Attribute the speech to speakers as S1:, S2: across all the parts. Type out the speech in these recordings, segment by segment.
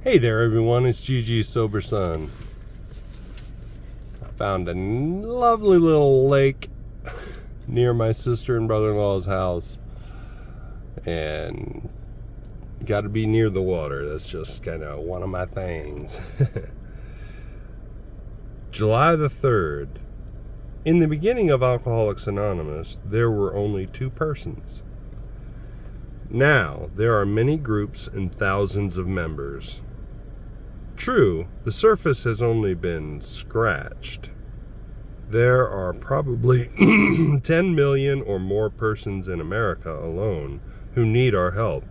S1: Hey there everyone, it's Gigi Sober Son. I found a lovely little lake near my sister and brother-in-law's house, and got to be near the water. That's just kind of one of my things. July the 3rd. In the beginning of Alcoholics Anonymous, there were only 2 persons. Now, there are many groups and thousands of members. True, the surface has only been scratched. There are probably 10 million or more persons in America alone who need our help.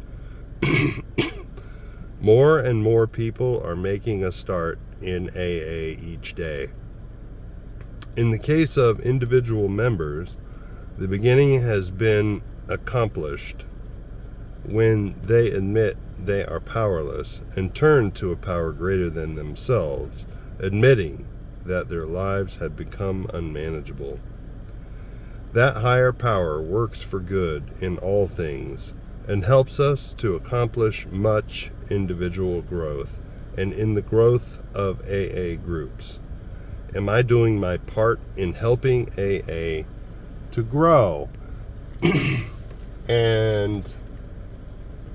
S1: More and more people are making a start in AA each day. In the case of individual members, the beginning has been accomplished when they admit they are powerless and turn to a power greater than themselves, admitting that their lives had become unmanageable. That higher power works for good in all things and helps us to accomplish much individual growth and in the growth of AA groups. Am I doing my part in helping AA to grow? And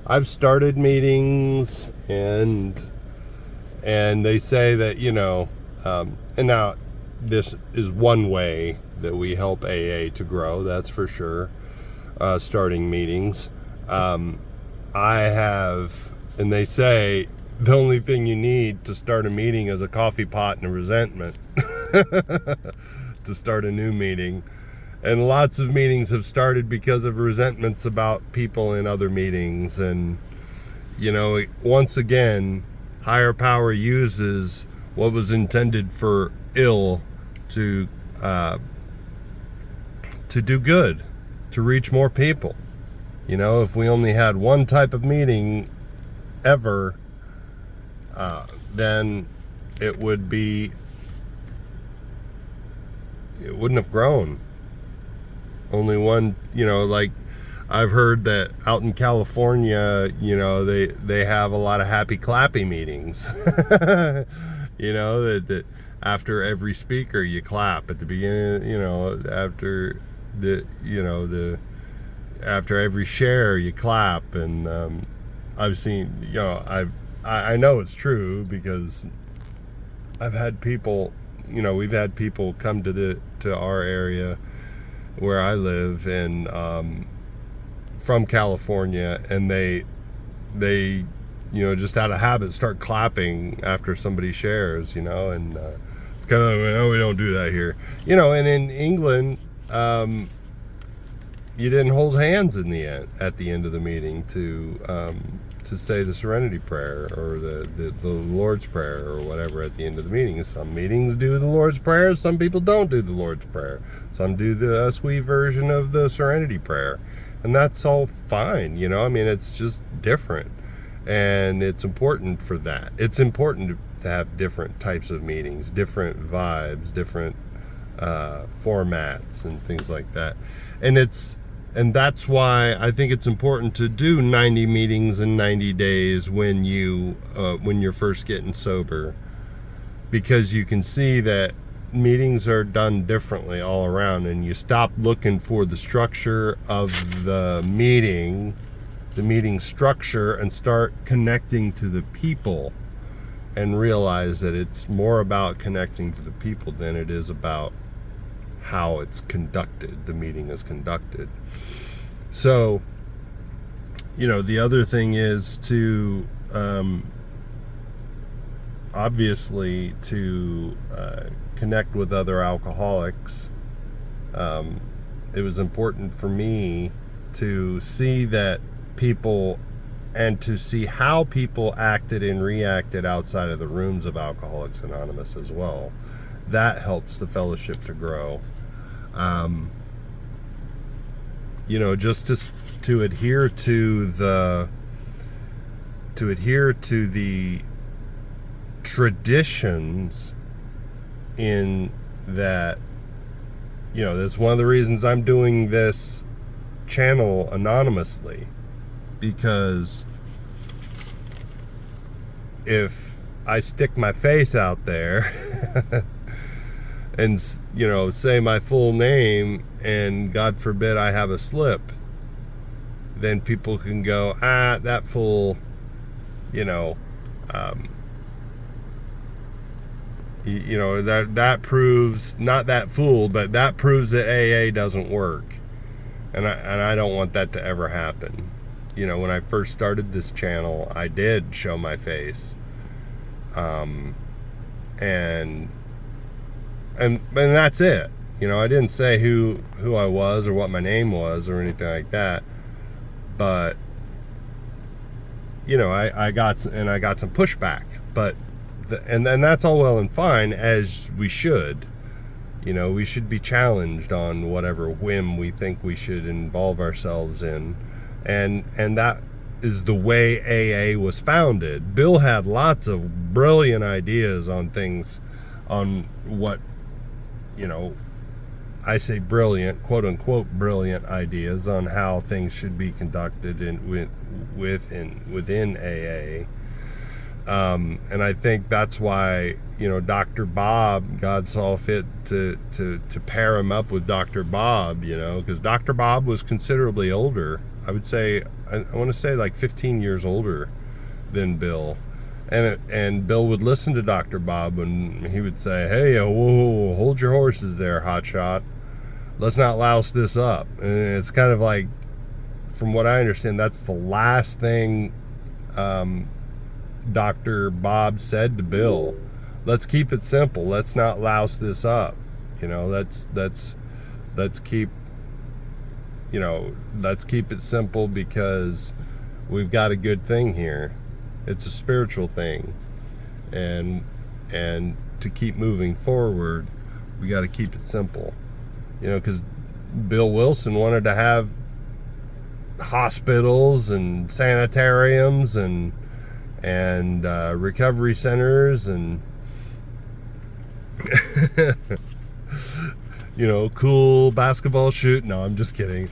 S1: I've started meetings, and they say that, and now this is one way that we help AA to grow, that's for sure, starting meetings. I have, and they say the only thing you need to start a meeting is a coffee pot and a resentment to start a new meeting. And lots of meetings have started because of resentments about people in other meetings. And, once again, higher power uses what was intended for ill to do good, to reach more people. If we only had one type of meeting ever, then it wouldn't have grown. Only one, like I've heard that out in California, they have a lot of happy clappy meetings. That after every speaker you clap at the beginning, after after every share you clap. And I've seen, I know it's true because I've had people, we've had people come to our area where I live, and from California, and they just out of habit start clapping after somebody shares, and it's kind of, we don't do that here, and in England, you didn't hold hands at the end of the meeting to say the Serenity Prayer or the Lord's Prayer or whatever at the end of the meeting. Some meetings do the Lord's Prayer, some people don't do the Lord's Prayer. Some do the SWE version of the Serenity Prayer. And that's all fine, it's just different. And it's important for that. It's important to have different types of meetings, different vibes, different formats and things like that. And that's why I think it's important to do 90 meetings in 90 days when you're first getting sober, because you can see that meetings are done differently all around, and you stop looking for the structure of the meeting structure, and start connecting to the people, and realize that it's more about connecting to the people than it is about how it's conducted, the meeting is conducted. So, the other thing is to, obviously, to connect with other alcoholics. It was important for me to see that people, and to see how people acted and reacted outside of the rooms of Alcoholics Anonymous as well. That helps the fellowship to grow. Just to adhere to the traditions in that, that's one of the reasons I'm doing this channel anonymously, because if I stick my face out there and, say my full name, and God forbid I have a slip, then people can go, that fool, that proves, not that fool, but that proves that AA doesn't work. And I don't want that to ever happen. When I first started this channel, I did show my face. And that's it. I didn't say who I was or what my name was or anything like that. But I got some pushback. But and that's all well and fine, as we should. We should be challenged on whatever whim we think we should involve ourselves in. And that is the way AA was founded. Bill had lots of brilliant ideas on things, on what, I say brilliant, quote unquote brilliant ideas on how things should be conducted within AA. And I think that's why, Dr. Bob, God saw fit to pair him up with Dr. Bob, because Dr. Bob was considerably older. I would say, I want to say like 15 years older than Bill. And Bill would listen to Dr. Bob, and he would say, hey, whoa, hold your horses there, hotshot. Let's not louse this up. And it's kind of like, from what I understand, that's the last thing Dr. Bob said to Bill. Let's keep it simple. Let's not louse this up. Let's keep it simple, because we've got a good thing here. It's a spiritual thing. And to keep moving forward, we got to keep it simple. Because Bill Wilson wanted to have hospitals and sanitariums and recovery centers and cool basketball shoot. No, I'm just kidding.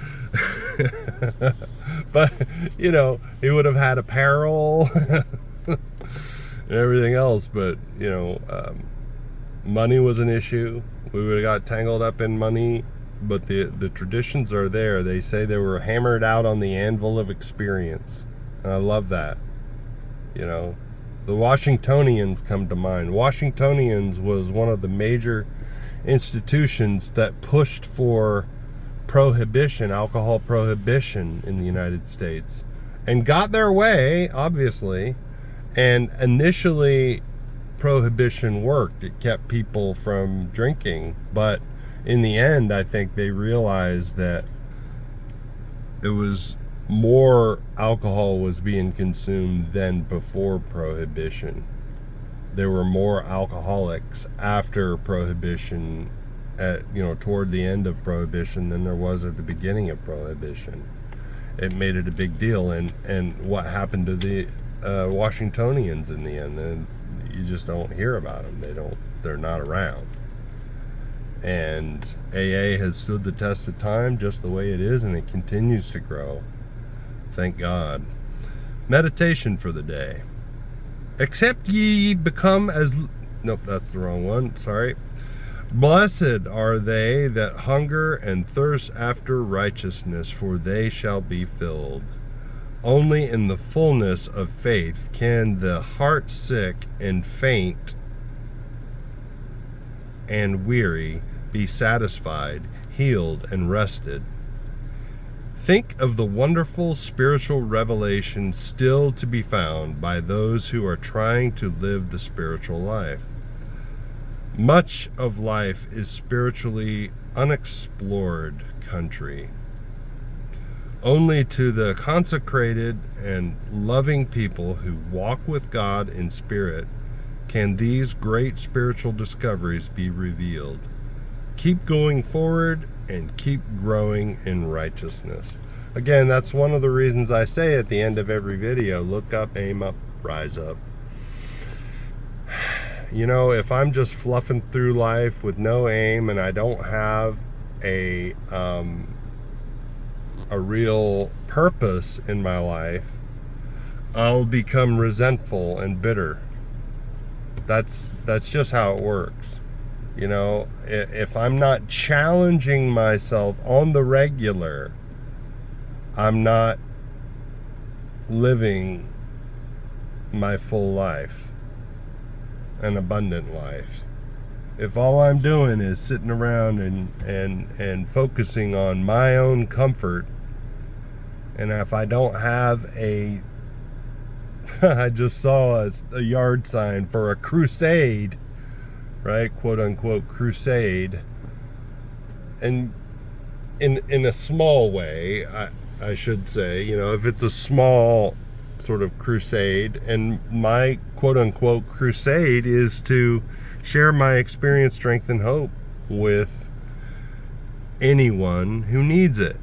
S1: But he would have had apparel and everything else. But money was an issue. We would have got tangled up in money. But the traditions are there. They say they were hammered out on the anvil of experience, and I love that. The Washingtonians come to mind. Washingtonians was one of the major institutions that pushed for prohibition, alcohol prohibition in the United States, and got their way, obviously. And initially, prohibition worked. It kept people from drinking. But in the end, I think they realized that it was more alcohol was being consumed than before prohibition. There were more alcoholics after prohibition, toward the end of prohibition, than there was at the beginning of prohibition. It made it a big deal. And what happened to the Washingtonians in the end? And you just don't hear about them. They're not around. And AA has stood the test of time just the way it is, and it continues to grow. Thank God. Meditation for the day. Except ye become as... Nope, that's the wrong one. Sorry. Blessed are they that hunger and thirst after righteousness, for they shall be filled. Only in the fullness of faith can the heart sick and faint and weary be satisfied, healed, and rested. Think of the wonderful spiritual revelation still to be found by those who are trying to live the spiritual life. Much of life is spiritually unexplored country. Only to the consecrated and loving people who walk with God in spirit can these great spiritual discoveries be revealed. Keep going forward and keep growing in righteousness. Again, that's one of the reasons I say at the end of every video, look up, aim up, rise up. If I'm just fluffing through life with no aim, and I don't have a real purpose in my life, I'll become resentful and bitter. That's just how it works. You know, if I'm not challenging myself on the regular, I'm not living my full life, an abundant life. If all I'm doing is sitting around and focusing on my own comfort, and if I don't have I just saw a yard sign for a crusade, right? Quote unquote crusade. And in a small way, I should say, you know, if it's a small sort of crusade, and my quote unquote crusade is to share my experience, strength, and hope with anyone who needs it.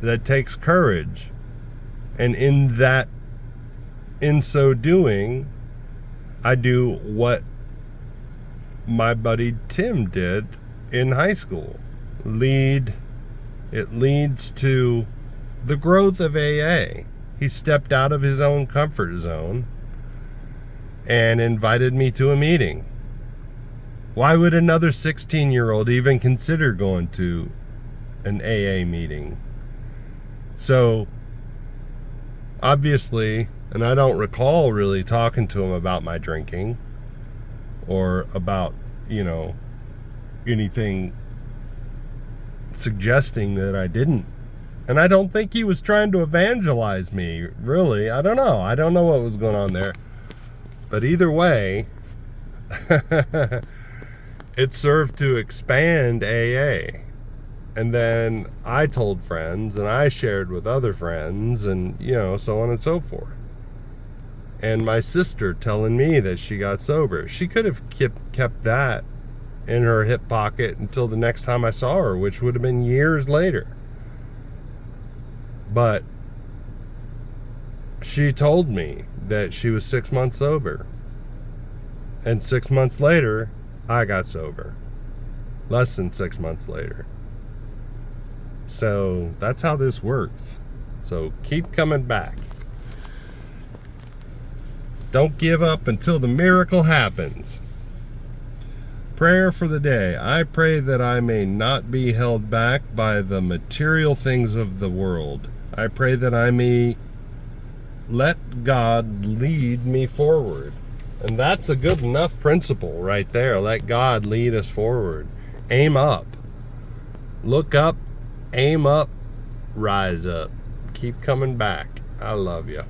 S1: That takes courage. And in so doing, I do what my buddy Tim did in high school. It leads to the growth of AA. He stepped out of his own comfort zone and invited me to a meeting. Why would another 16-year-old even consider going to an AA meeting? So, obviously, and I don't recall really talking to him about my drinking or about, you know, anything suggesting that I didn't. And I don't think he was trying to evangelize me, really. I don't know. I don't know what was going on there. But either way, it served to expand AA. And then I told friends, and I shared with other friends, and, you know, so on and so forth. And my sister telling me that she got sober. She could have kept that in her hip pocket until the next time I saw her, which would have been years later. But she told me that she was 6 months sober. And 6 months later, I got sober. Less than 6 months later. So that's how this works. So keep coming back. Don't give up until the miracle happens. Prayer for the day. I pray that I may not be held back by the material things of the world. I pray that I may let God lead me forward. And that's a good enough principle right there. Let God lead us forward. Aim up. Look up. Aim up. Rise up. Keep coming back. I love you.